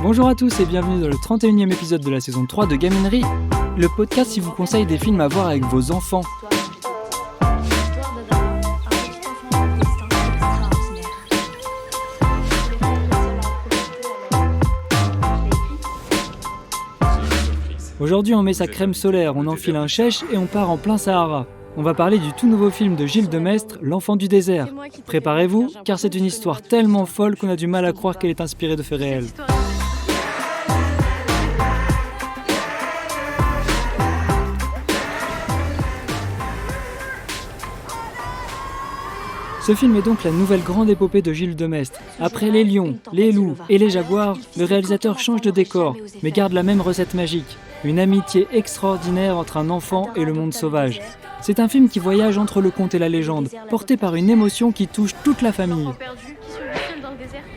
Bonjour à tous et bienvenue dans le 31e épisode de la saison 3 de Gaminerie, le podcast qui vous conseille des films à voir avec vos enfants. Aujourd'hui on met sa crème solaire, on enfile un chèche et on part en plein Sahara. On va parler du tout nouveau film de Gilles Demestre, L'Enfant du désert. Préparez-vous, car c'est une histoire tellement folle qu'on a du mal à croire qu'elle est inspirée de faits réels. Ce film est donc la nouvelle grande épopée de Gilles Demestre. Après les lions, les loups et les jaguars, le réalisateur change de décor, mais garde la même recette magique. Une amitié extraordinaire entre un enfant et le monde sauvage. C'est un film qui voyage entre le conte et la légende, porté par une émotion qui touche toute la famille.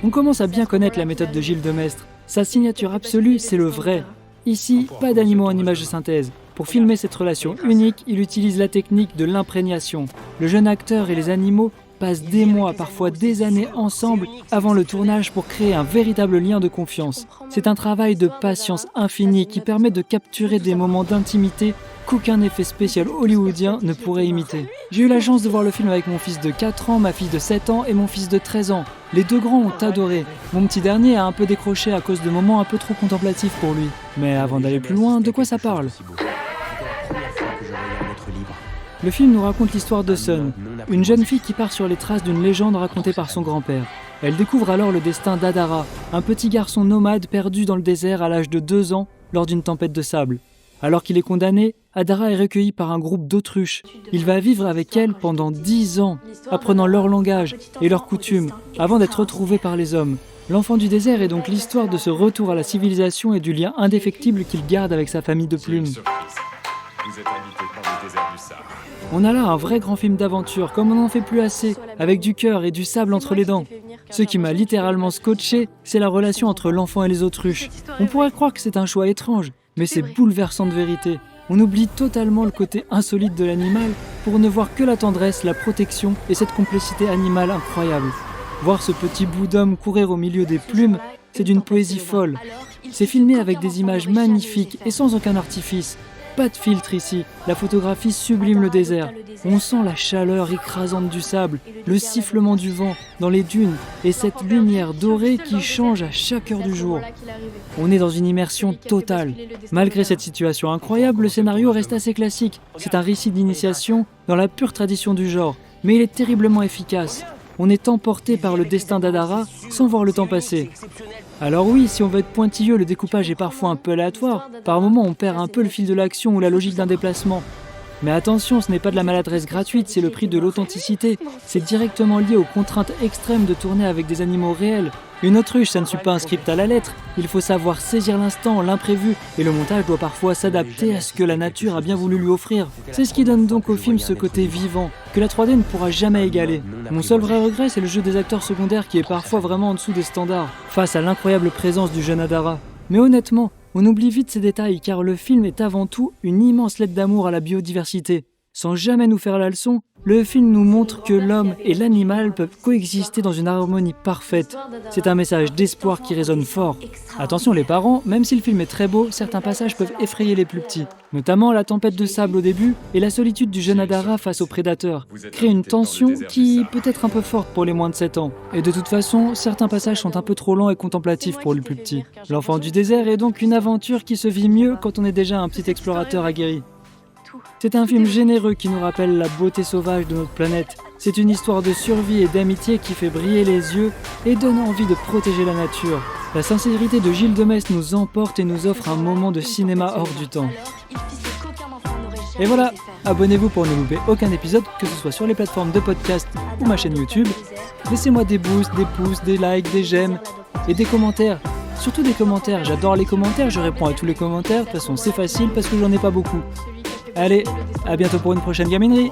On commence à bien connaître la méthode de Gilles Demestre. Sa signature absolue, c'est le vrai. Ici, pas d'animaux en image de synthèse. Pour filmer cette relation unique, il utilise la technique de l'imprégnation. Le jeune acteur et les animaux passent des mois, parfois des années ensemble avant le tournage pour créer un véritable lien de confiance. C'est un travail de patience infinie qui permet de capturer des moments d'intimité qu'aucun effet spécial hollywoodien ne pourrait imiter. J'ai eu la chance de voir le film avec mon fils de 4 ans, ma fille de 7 ans et mon fils de 13 ans. Les deux grands ont adoré. Mon petit dernier a un peu décroché à cause de moments un peu trop contemplatifs pour lui. Mais avant d'aller plus loin, de quoi ça parle ? Le film nous raconte l'histoire de Sun, une jeune fille qui part sur les traces d'une légende racontée par son grand-père. Elle découvre alors le destin d'Adara, un petit garçon nomade perdu dans le désert à l'âge de 2 ans lors d'une tempête de sable. Alors qu'il est condamné, Adara est recueilli par un groupe d'autruches. Il va vivre avec elles pendant 10 ans, apprenant leur langage et leurs coutumes, avant d'être retrouvé par les hommes. L'Enfant du désert est donc l'histoire de ce retour à la civilisation et du lien indéfectible qu'il garde avec sa famille de plumes. On a là un vrai grand film d'aventure, comme on n'en fait plus assez, avec du cœur et du sable entre les dents. Ce qui m'a littéralement scotché, c'est la relation entre l'enfant et les autruches. On pourrait croire que c'est un choix étrange, mais c'est bouleversant de vérité. On oublie totalement le côté insolite de l'animal pour ne voir que la tendresse, la protection et cette complicité animale incroyable. Voir ce petit bout d'homme courir au milieu des plumes, c'est d'une poésie folle. C'est filmé avec des images magnifiques et sans aucun artifice. Pas de filtre ici, la photographie sublime le désert. On sent la chaleur écrasante du sable, le sifflement du vent dans les dunes et cette lumière dorée qui change à chaque heure du jour. On est dans une immersion totale. Malgré cette situation incroyable, le scénario reste assez classique. C'est un récit d'initiation dans la pure tradition du genre, mais il est terriblement efficace. On est emporté par le destin d'Adara sans voir le temps passer. Alors oui, si on veut être pointilleux, le découpage est parfois un peu aléatoire. Par moments, on perd un peu le fil de l'action ou la logique d'un déplacement. Mais attention, ce n'est pas de la maladresse gratuite, c'est le prix de l'authenticité. C'est directement lié aux contraintes extrêmes de tourner avec des animaux réels. Une autruche, ça ne suit pas un script à la lettre. Il faut savoir saisir l'instant, l'imprévu, et le montage doit parfois s'adapter à ce que la nature a bien voulu lui offrir. C'est ce qui donne donc au film ce côté vivant, que la 3D ne pourra jamais égaler. Mon seul vrai regret, c'est le jeu des acteurs secondaires qui est parfois vraiment en dessous des standards, face à l'incroyable présence du jeune Adara. Mais honnêtement, on oublie vite ces détails car le film est avant tout une immense lettre d'amour à la biodiversité. Sans jamais nous faire la leçon, le film nous montre que l'homme et l'animal peuvent coexister dans une harmonie parfaite. C'est un message d'espoir qui résonne fort. Attention les parents, même si le film est très beau, certains passages peuvent effrayer les plus petits. Notamment la tempête de sable au début et la solitude du jeune Adara face aux prédateurs. Crée une tension qui peut être un peu forte pour les moins de 7 ans. Et de toute façon, certains passages sont un peu trop lents et contemplatifs pour les plus petits. L'Enfant du désert est donc une aventure qui se vit mieux quand on est déjà un petit explorateur aguerri. C'est un film généreux qui nous rappelle la beauté sauvage de notre planète. C'est une histoire de survie et d'amitié qui fait briller les yeux et donne envie de protéger la nature. La sincérité de Gilles Demestre nous emporte et nous offre un moment de cinéma hors du temps. Et voilà, abonnez-vous pour ne louper aucun épisode, que ce soit sur les plateformes de podcast ou ma chaîne YouTube. Laissez-moi des boosts, des pouces, des likes, des j'aime et des commentaires. Surtout des commentaires, j'adore les commentaires, je réponds à tous les commentaires, de toute façon c'est facile parce que j'en ai pas beaucoup. Allez, à bientôt pour une prochaine gaminerie.